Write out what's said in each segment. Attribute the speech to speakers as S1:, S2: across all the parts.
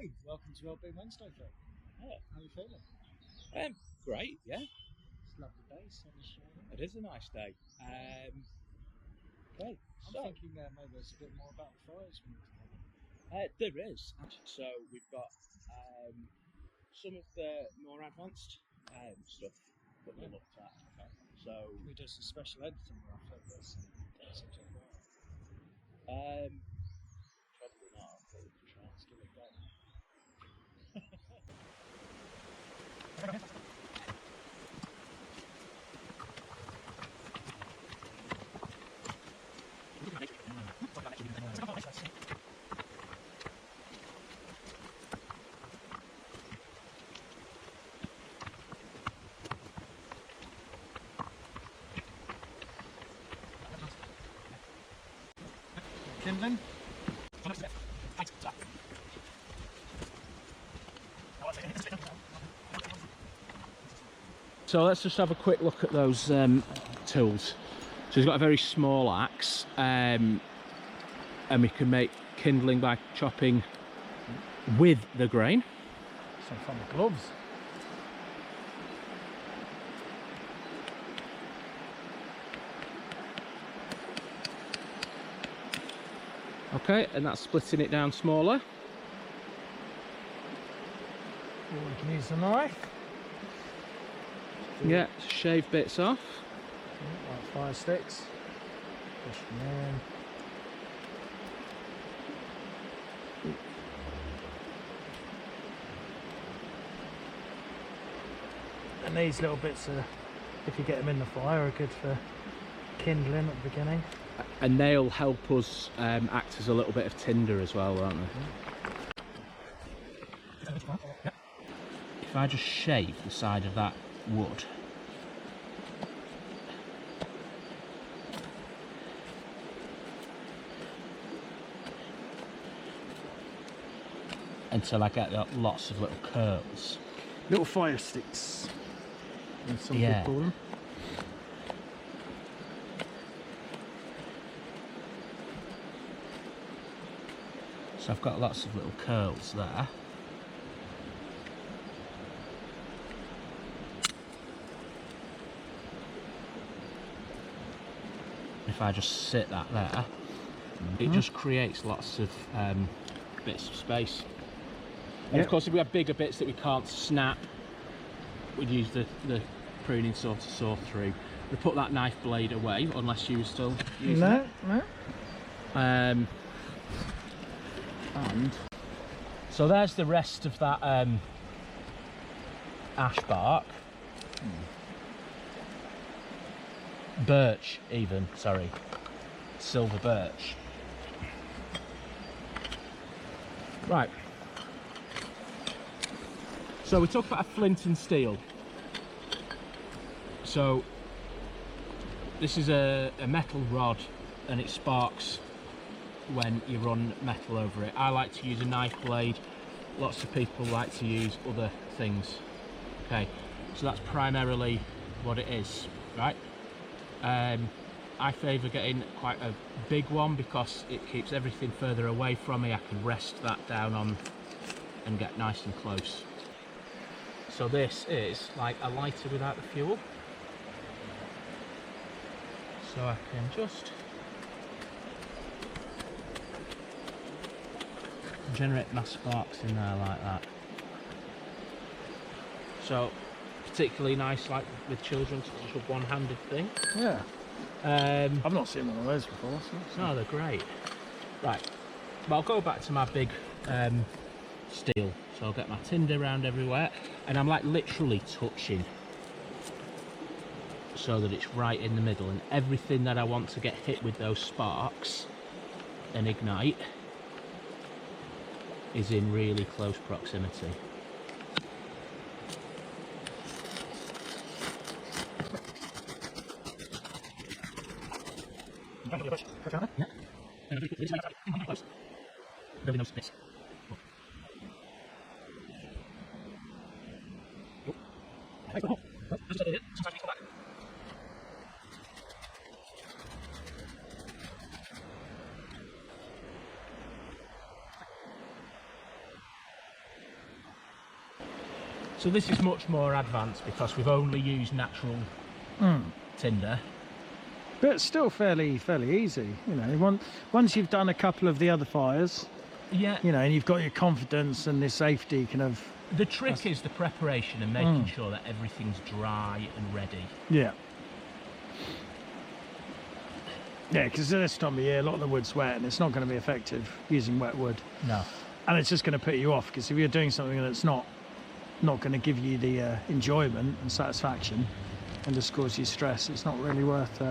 S1: Hi, welcome to Wellbeing Wednesday, Phil.
S2: Yeah.
S1: How are you feeling?
S2: Great, yeah.
S1: It's a lovely day, sun is shining.
S2: It is a nice day. Okay,
S1: I'm
S2: so
S1: thinking maybe there's a bit more about the fires we need to cover.
S2: there is. So we've got some of the more advanced stuff that we looked at.
S1: Okay.
S2: So
S1: Can we do some special editing where I flip this and get the subject right?
S2: probably not, but we can try.
S1: Let's give it a go. Kindling?
S2: So let's just have a quick look at those tools. So he's got a very small axe, and we can make kindling by chopping with the grain.
S1: Some fun with gloves.
S2: Okay, and that's splitting it down smaller.
S1: Or we can use a knife.
S2: Yeah, shave bits off.
S1: Like fire sticks. Push them in. And these little bits are, if you get them in the fire, are good for kindling at the beginning.
S2: And they'll help us act as a little bit of tinder as well, won't they? If I just shave the side of that wood, until I get lots of little curls.
S1: Little fire sticks, as some
S2: Yeah.
S1: people call them.
S2: So I've got lots of little curls there. If I just sit that there, it just creates lots of bits of space. And of course, if we have bigger bits that we can't snap, we'd use the pruning saw to saw through. We put that knife blade away, unless you still using it.
S1: No.
S2: And so there's the rest of that ash bark. Birch even, sorry. Silver birch. Right. So we talked about a flint and steel. So this is a metal rod and it sparks when you run metal over it. I like to use a knife blade. Lots of people like to use other things. Okay, so that's primarily what it is, right? I favour getting quite a big one because it keeps everything further away from me. I can rest that down on and get nice and close. So this is like a lighter without the fuel. So I can just generate my sparks in there like that. So particularly nice, like with children, to just a one-handed thing.
S1: Yeah. I've not seen one of those before.
S2: No, they're great. Right, but I'll go back to my big steel. So I'll get my tinder around everywhere, and I'm like literally touching so that it's right in the middle, and everything that I want to get hit with those sparks and ignite is in really close proximity. Yeah. Really no space. So this is much more advanced because we've only used natural tinder.
S1: But it's still fairly easy, you know. Once you've done a couple of the other fires,
S2: yeah,
S1: you know, and you've got your confidence and the safety kind of.
S2: The trick is the preparation and making sure that everything's dry and ready.
S1: Yeah. Yeah, because this time of year, a lot of the wood's wet and it's not going to be effective using wet wood.
S2: No.
S1: And it's just going to put you off, because if you're doing something that's not going to give you the enjoyment and satisfaction and just cause you stress, it's not really worth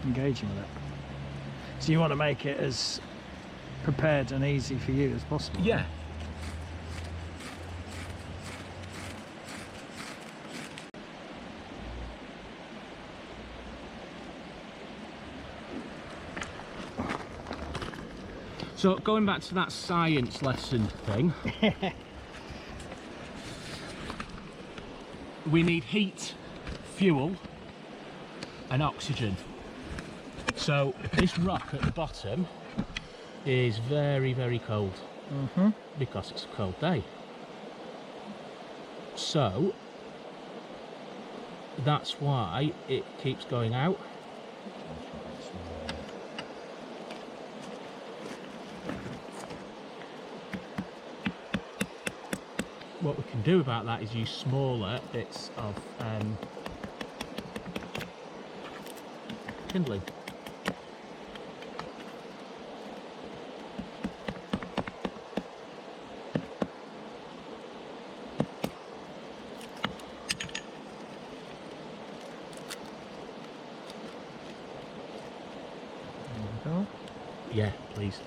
S1: engaging with it. So you want to make it as prepared and easy for you as possible.
S2: Yeah. So going back to that science lesson thing, we need heat, fuel and oxygen. So this rock at the bottom is very cold because it's a cold day. So that's why it keeps going out. What we can do about that is use smaller bits of kindling.
S1: There we go.
S2: Yeah, please.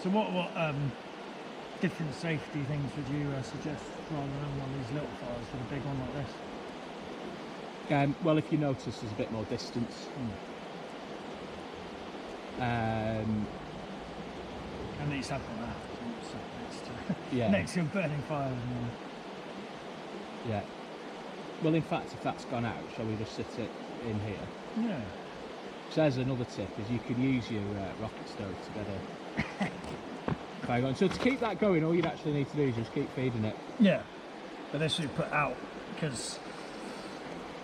S1: So what different safety things would you suggest rather than one of these little fires with a big one like this?
S2: Well, if you notice there's a bit more distance.
S1: And at least I've got that. So next to,
S2: Yeah.
S1: next to a burning fire.
S2: Yeah. Well, in fact, if that's gone out, shall we just sit it in here?
S1: Yeah.
S2: So there's another tip: is you can use your rocket stove to get a fire going. So to keep that going, all you'd actually need to do is just keep feeding it.
S1: Yeah. But this should put out because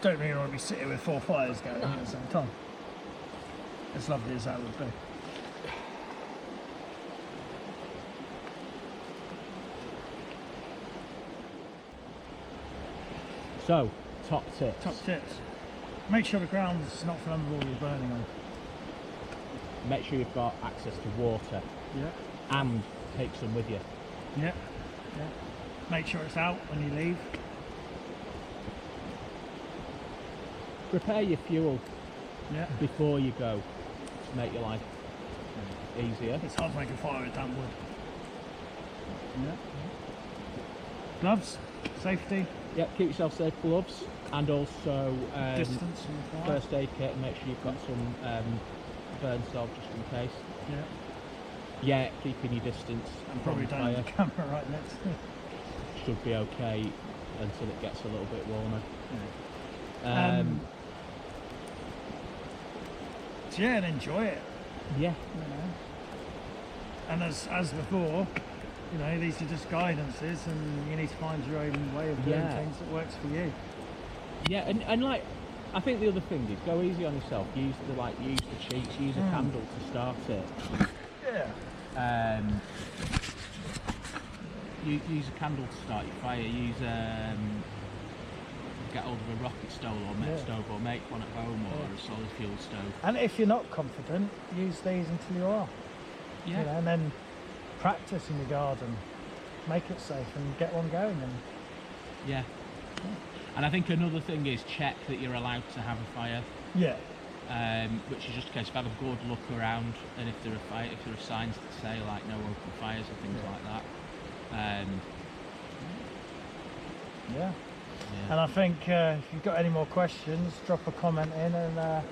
S1: don't really want to be sitting with 4 fires going at the same time. As lovely as that would be.
S2: So, top tips.
S1: Top tips. Make sure the ground's not flammable you're burning on.
S2: Make sure you've got access to water
S1: Yeah.
S2: and take some with you.
S1: Yeah. Yeah. Make sure it's out when you leave.
S2: Prepare your fuel
S1: Yeah.
S2: before you go to make your life easier.
S1: It's hard to make a fire with damp wood. Yeah. Gloves, safety,
S2: Yep, keep yourself safe, gloves, and also
S1: distance from the fire.
S2: first aid kit, and make sure you've got some burn salve just in case.
S1: Yeah.
S2: Yeah, keeping your distance
S1: And probably
S2: from
S1: don't
S2: fire
S1: have the camera right next to it.
S2: should be okay until it gets a little bit warmer.
S1: So yeah, and enjoy it.
S2: Yeah,
S1: You know. And as before, you know, these are just guidances, and you need to find your own way of doing
S2: Yeah.
S1: things that works for you.
S2: yeah, and like, I think the other thing is go easy on yourself. Use the cheats. Use a candle to start it.
S1: Yeah.
S2: Use a candle to start your fire. Use get hold of a rocket stove or make one at home or a solid fuel stove.
S1: And if you're not confident, use these until you are.
S2: Yeah.
S1: You know, and then practice in your garden, make it safe, and get one going. And
S2: Yeah. And I think another thing is check that you're allowed to have a fire,
S1: yeah,
S2: which is just a case of have a good look around, and if there are signs that say like no open fires or things like that.
S1: yeah. And I think if you've got any more questions, drop a comment in, and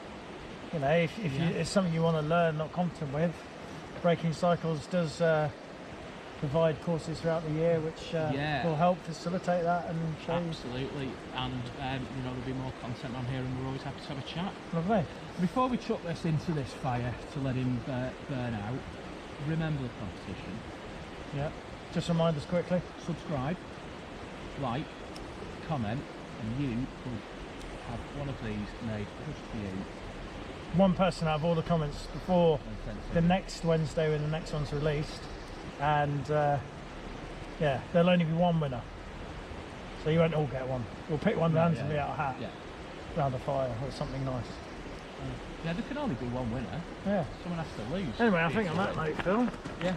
S1: you know, if it's something you want to learn, not competent with, Braking Cycles does provide courses throughout the year, which will help facilitate that and show you.
S2: Absolutely, and you know, there'll be more content on here, and we're always happy to have a chat.
S1: Lovely.
S2: Before we chuck this into this fire to let him burn out, remember the competition.
S1: Yeah. Just remind us quickly.
S2: Subscribe, like, comment, and you could have one of these made just for you.
S1: One person out of all the comments before
S2: And send it to
S1: the
S2: me.
S1: next Wednesday when the next one's released, and yeah, there'll only be one winner, so you won't all get one. We'll pick one randomly out of a hat around a fire or something nice.
S2: Yeah, there can only be one winner.
S1: Yeah.
S2: Someone has to lose.
S1: Anyway, I think on that note, Phil,
S2: Yeah.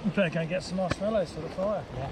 S1: we better go and get some marshmallows for the fire.
S2: Yeah.